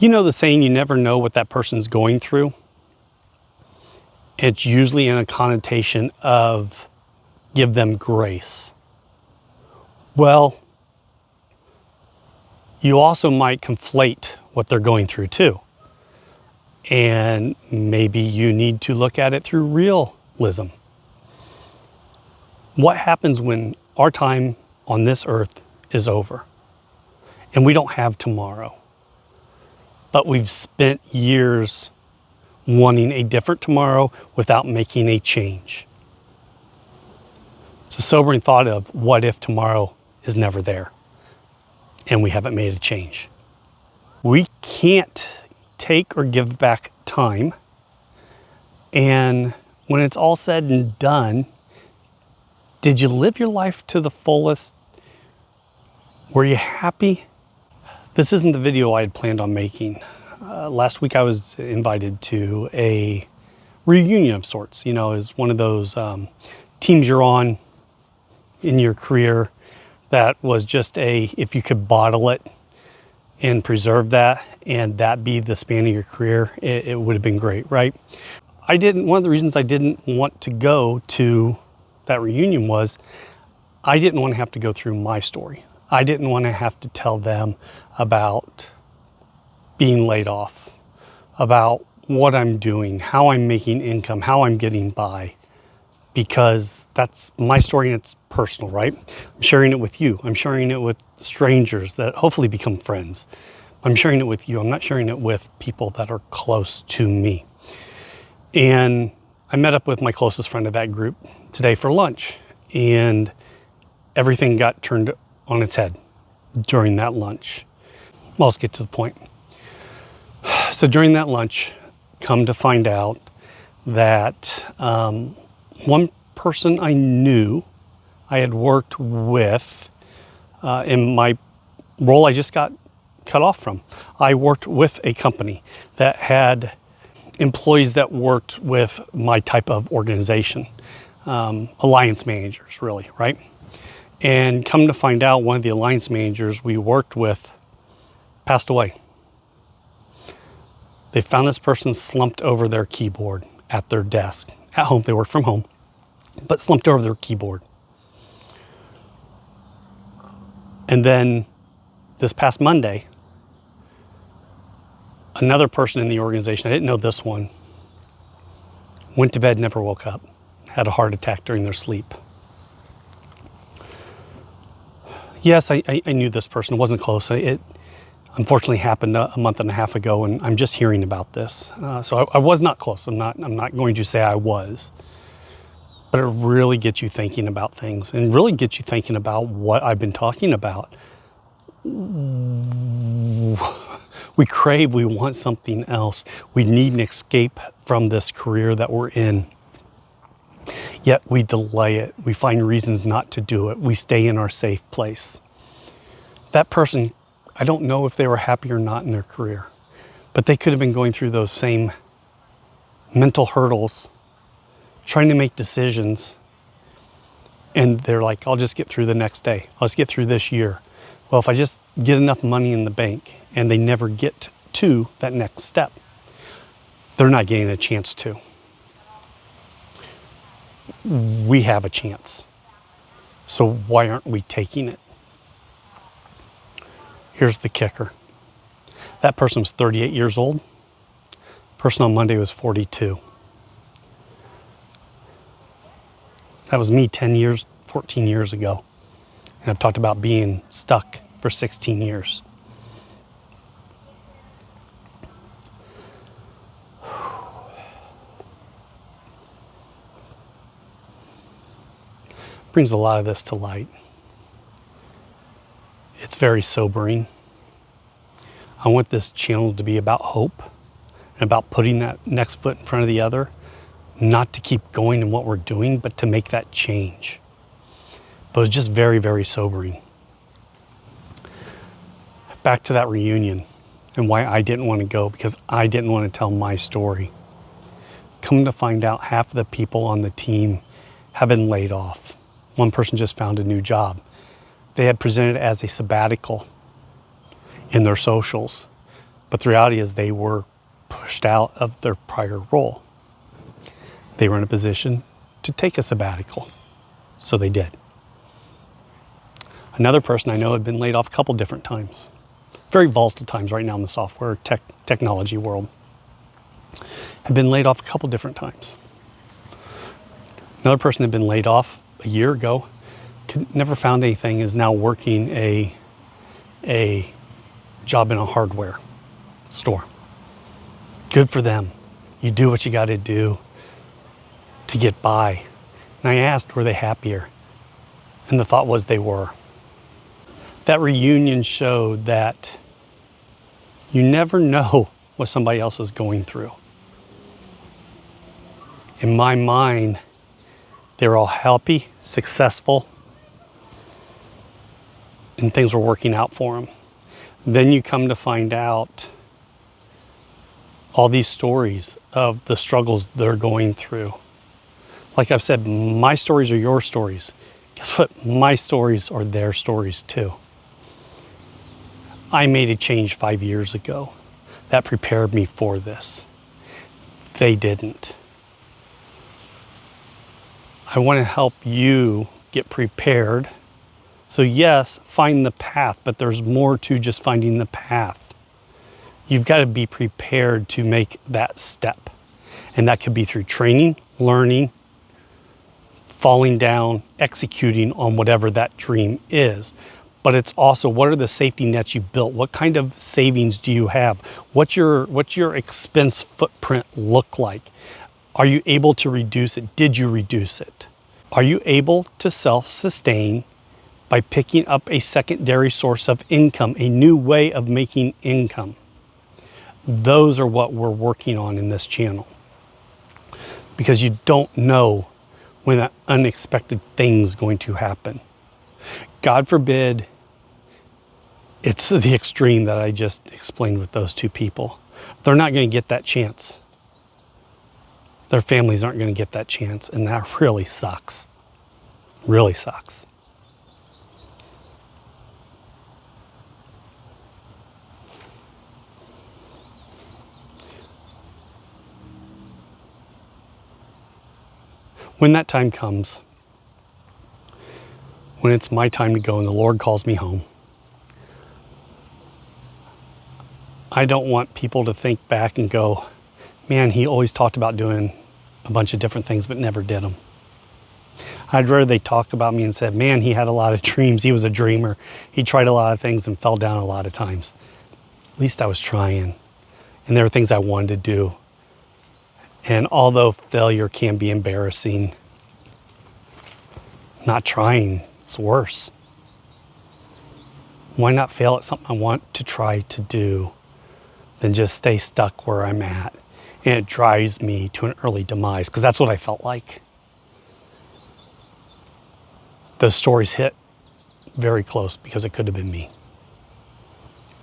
You know the saying, you never know what that person's going through? It's usually in a connotation of give them grace. Well, you also might conflate what they're going through too. And maybe you need to look at it through realism. What happens when our time on this earth is over and we don't have tomorrow, but we've spent years wanting a different tomorrow without making a change? It's a sobering thought of what if tomorrow is never there and we haven't made a change. We can't take or give back time. And when it's all said and done, did you live your life to the fullest? Were you happy? This isn't the video I had planned on making. Last week I was invited to a reunion of sorts. You know, is one of those teams you're on in your career that was just if you could bottle it and preserve that and that be the span of your career, it would have been great, right? One of the reasons I didn't want to go to that reunion was I didn't want to have to go through my story. I didn't want to have to tell them about being laid off, about what I'm doing, how I'm making income, how I'm getting by, because that's my story and it's personal, right? I'm sharing it with you. I'm sharing it with strangers that hopefully become friends. I'm sharing it with you. I'm not sharing it with people that are close to me. And I met up with my closest friend of that group today for lunch, and everything got turned on its head during that lunch. Well, let's get to the point. So during that lunch, come to find out that one person I knew, I had worked with in my role I just got cut off from. I worked with a company that had employees that worked with my type of organization, alliance managers really, right? And come to find out, one of the alliance managers we worked with passed away. They found this person slumped over their keyboard at their desk. At home, they worked from home, but slumped over their keyboard. And then this past Monday, another person in the organization, I didn't know this one, went to bed, never woke up, had a heart attack during their sleep. Yes, I knew this person. It wasn't close. It unfortunately happened a month and a half ago, and I'm just hearing about this. So I was not close. I'm not going to say I was. But it really gets you thinking about things and really gets you thinking about what I've been talking about. We crave, we want something else. We need an escape from this career that we're in. Yet we delay it. We find reasons not to do it. We stay in our safe place. That person, I don't know if they were happy or not in their career, but they could have been going through those same mental hurdles, trying to make decisions, and they're like, I'll just get through the next day. I'll just get through this year. Well, if I just get enough money in the bank, and they never get to that next step, they're not getting a chance to. We have a chance. So why aren't we taking it? Here's the kicker. That person was 38 years old. The person on Monday was 42. That was me 10 years, 14 years ago. And I've talked about being stuck for 16 years. Brings a lot of this to light. It's very sobering. I want this channel to be about hope and about putting that next foot in front of the other, not to keep going in what we're doing, but to make that change. But it's just very, very sobering. Back to that reunion and why I didn't want to go, because I didn't want to tell my story. Come to find out, half of the people on the team have been laid off. One person just found a new job. They had presented as a sabbatical in their socials. But the reality is they were pushed out of their prior role. They were in a position to take a sabbatical. So they did. Another person I know had been laid off a couple different times. Very volatile times right now in the software technology world. Had been laid off a couple different times. Another person had been laid off a year ago, never found anything, is now working a job in a hardware store. Good for them. You do what you got to do to get by. And I asked, were they happier? And the thought was they were. That reunion showed that you never know what somebody else is going through. In my mind, they're all happy, successful, and things were working out for them. Then you come to find out all these stories of the struggles they're going through. Like I've said, my stories are your stories. Guess what? My stories are their stories too. I made a change 5 years ago that prepared me for this. They didn't. I want to help you get prepared. So yes, find the path, but there's more to just finding the path. You've got to be prepared to make that step. And that could be through training, learning, falling down, executing on whatever that dream is. But it's also, what are the safety nets you built? What kind of savings do you have? What's your expense footprint look like? Are you able to reduce it? Did you reduce it? Are you able to self-sustain by picking up a secondary source of income, a new way of making income? Those are what we're working on in this channel. Because you don't know when that unexpected thing's going to happen. God forbid it's the extreme that I just explained with those two people. They're not going to get that chance. Their families aren't going to get that chance, and that really sucks. Really sucks. When that time comes, when it's my time to go and the Lord calls me home, I don't want people to think back and go, man, he always talked about doing a bunch of different things but never did them. I'd rather they talked about me and said, man, he had a lot of dreams. He was a dreamer. He tried a lot of things and fell down a lot of times. At least I was trying. And there were things I wanted to do. And although failure can be embarrassing, not trying is worse. Why not fail at something I want to try to do than just stay stuck where I'm at? And it drives me to an early demise, because that's what I felt like. Those stories hit very close because it could have been me.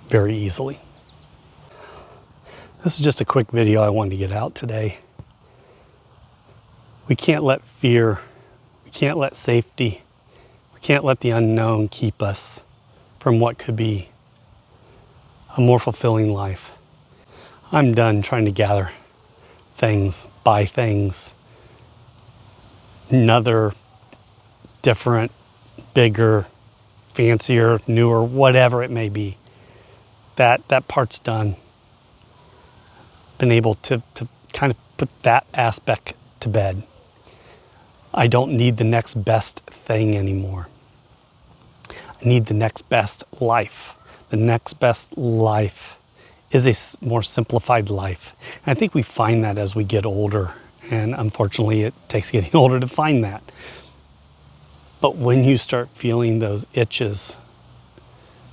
Very easily. This is just a quick video I wanted to get out today. We can't let fear, we can't let safety, we can't let the unknown keep us from what could be a more fulfilling life. I'm done trying to gather things, buy things, another different, bigger, fancier, newer, whatever it may be. That part's done. Been able to kind of put that aspect to bed. I don't need the next best thing anymore. I need the next best life. The next best life is a more simplified life. And I think we find that as we get older. And unfortunately, it takes getting older to find that. But when you start feeling those itches,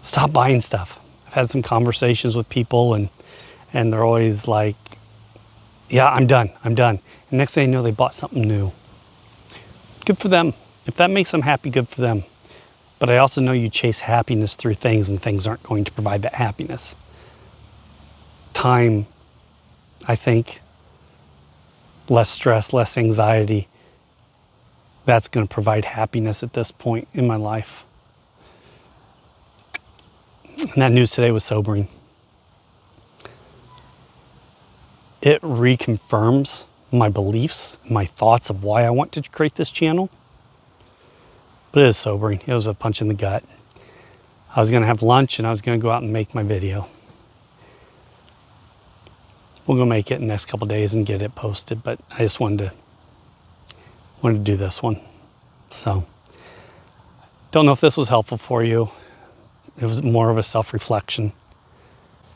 stop buying stuff. I've had some conversations with people and they're always like, yeah, I'm done. And next thing you know, they bought something new. Good for them. If that makes them happy, good for them. But I also know you chase happiness through things and things aren't going to provide that happiness. Time, I think, less stress, less anxiety, that's going to provide happiness at this point in my life. And that news today was sobering. it reconfirms my beliefs, my thoughts of why I want to create this channel. But it is sobering. It was a punch in the gut. I was going to have lunch and I was going to go out and make my video. We'll go make it in the next couple of days and get it posted, but I just wanted to do this one. So, don't know if this was helpful for you. It was more of a self-reflection.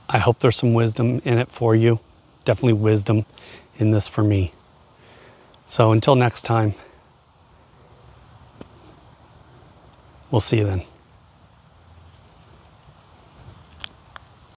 I hope there's some wisdom in it for you. Definitely wisdom in this for me. So until next time, we'll see you then.